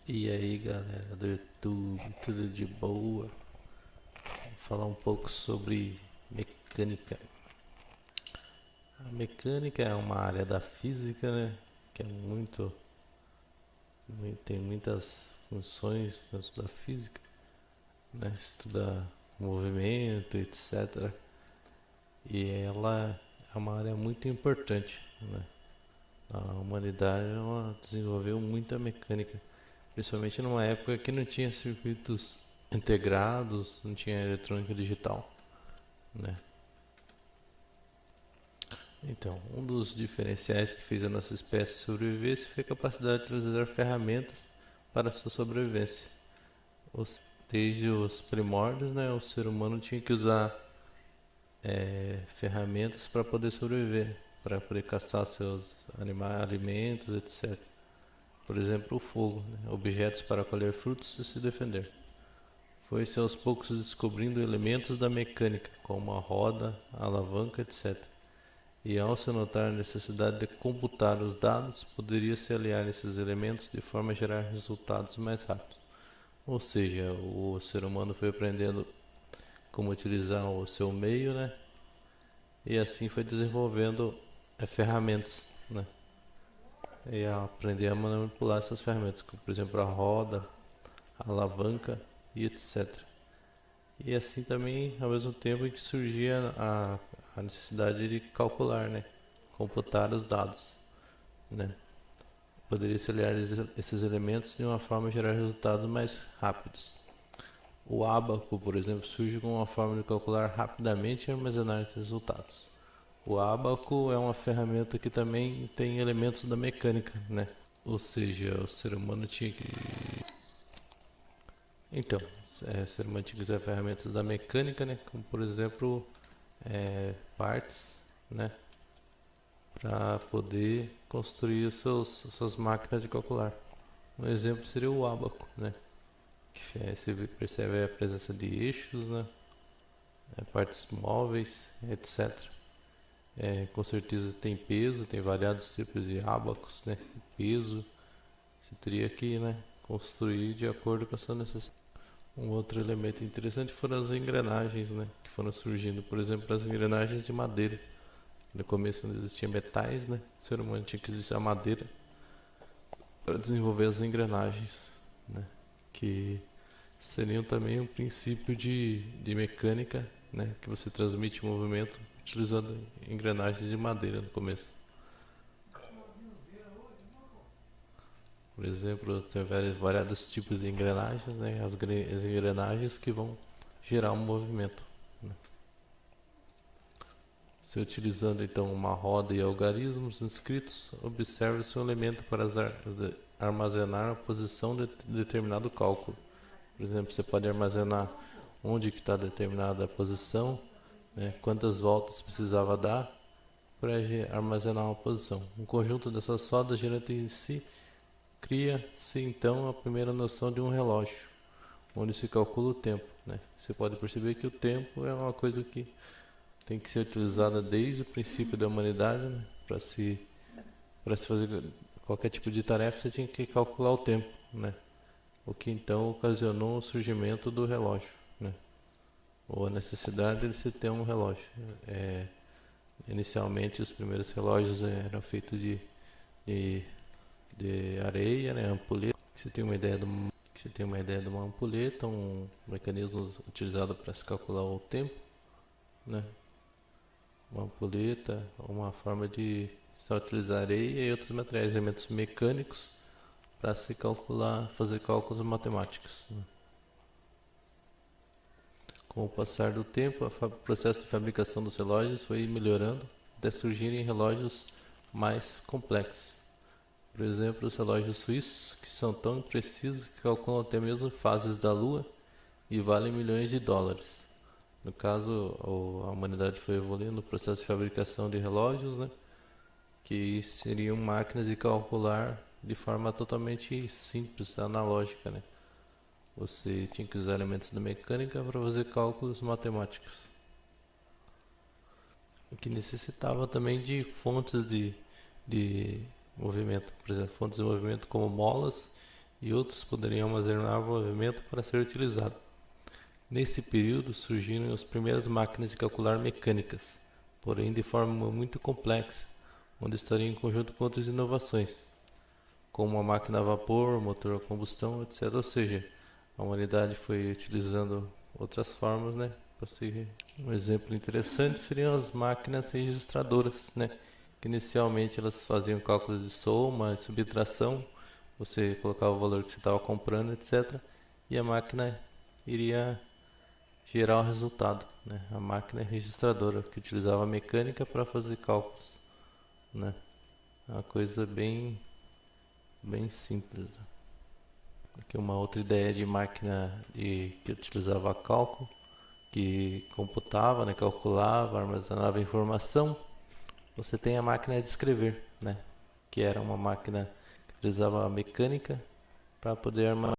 E aí galera do YouTube, tudo de boa? Vou falar um pouco sobre mecânica. A mecânica é uma área da física, né? Que é tem muitas funções dentro da física, né? Estuda movimento, etc. E ela é uma área muito importante, né? A humanidade ela desenvolveu muita mecânica, principalmente numa época que não tinha circuitos integrados, não tinha eletrônica digital, né? Então, um dos diferenciais que fez a nossa espécie sobreviver foi a capacidade de utilizar ferramentas para a sua sobrevivência. Desde os primórdios, né, o ser humano tinha que usar ferramentas para poder sobreviver, para poder caçar seus animais, alimentos, etc. Por exemplo, o fogo, né, objetos para colher frutos e se defender. Foi-se aos poucos descobrindo elementos da mecânica, como a roda, a alavanca, etc. E ao se notar a necessidade de computar os dados, poderia se aliar esses elementos de forma a gerar resultados mais rápidos. Ou seja, o ser humano foi aprendendo como utilizar o seu meio, né? E assim foi desenvolvendo ferramentas, né? E a aprender a manipular essas ferramentas, como por exemplo a roda, a alavanca e etc. E assim também, ao mesmo tempo que surgia a necessidade de calcular, né? Computar os dados, né? Poderia se aliar esses elementos de uma forma a gerar resultados mais rápidos. O ábaco, por exemplo, surge como uma forma de calcular rapidamente e armazenar esses resultados. O ábaco é uma ferramenta que também tem elementos da mecânica, né? Ou seja, o ser humano tinha que... Então, o ser humano tinha que usar ferramentas da mecânica, né? Como, por exemplo, partes, né? Para poder construir suas máquinas de calcular. Um exemplo seria o ábaco, né? Que você percebe a presença de eixos, né? Partes móveis, etc. Com certeza tem peso, tem variados tipos de ábacos, né? Peso, você teria que, né, construir de acordo com a sua necessidade. Um outro elemento interessante foram as engrenagens, né? Que foram surgindo, por exemplo, as engrenagens de madeira. No começo não existia metais, né? O ser humano tinha que usar madeira para desenvolver as engrenagens, né? Que seriam também um princípio de mecânica, né? Que você transmite movimento utilizando engrenagens de madeira no começo. Por exemplo, tem variados tipos de engrenagens, né? As engrenagens que vão gerar um movimento, né? Se utilizando então uma roda e algarismos inscritos, observe-se um elemento para armazenar a posição de determinado cálculo. Por exemplo, você pode armazenar onde que está determinada a posição, né, quantas voltas precisava dar para armazenar uma posição. Um conjunto dessas rodas girando em si cria-se então a primeira noção de um relógio, onde se calcula o tempo, né? Você pode perceber que o tempo é uma coisa que tem que ser utilizada desde o princípio da humanidade, né? Para se fazer qualquer tipo de tarefa, você tinha que calcular o tempo, né? O que então ocasionou o surgimento do relógio, né? Ou a necessidade de se ter um relógio. Inicialmente, os primeiros relógios eram feitos de, de areia, né? Ampulheta. Você tem uma ideia de uma ampulheta, um mecanismo utilizado para se calcular o tempo, né? Uma ampulheta, uma forma de só utilizar areia e outros materiais, elementos mecânicos para se calcular, fazer cálculos matemáticos, né? Com o passar do tempo, o processo de fabricação dos relógios foi melhorando até surgirem relógios mais complexos. Por exemplo, os relógios suíços, que são tão precisos que calculam até mesmo fases da Lua e valem milhões de dólares. No caso, a humanidade foi evoluindo no processo de fabricação de relógios, né, que seriam máquinas de calcular de forma totalmente simples, analógica, né? Você tinha que usar elementos da mecânica para fazer cálculos matemáticos, o que necessitava também de fontes de movimento, por exemplo, fontes de movimento como molas e outros poderiam armazenar o movimento para ser utilizado. Nesse período surgiram as primeiras máquinas de calcular mecânicas, porém de forma muito complexa, onde estariam em conjunto com outras inovações, como a máquina a vapor, motor a combustão, etc. Ou seja, a humanidade foi utilizando outras formas, né? Um exemplo interessante seriam as máquinas registradoras, né? Que inicialmente elas faziam cálculos de soma, subtração, você colocava o valor que você estava comprando, etc. E a máquina iria gerar o resultado, né? A máquina registradora que utilizava a mecânica para fazer cálculos, né? É uma coisa bem simples. Aqui uma outra ideia de máquina que utilizava cálculo, que computava, né? Calculava, armazenava informação. Você tem a máquina de escrever, né? Que era uma máquina que utilizava a mecânica para poder armazenar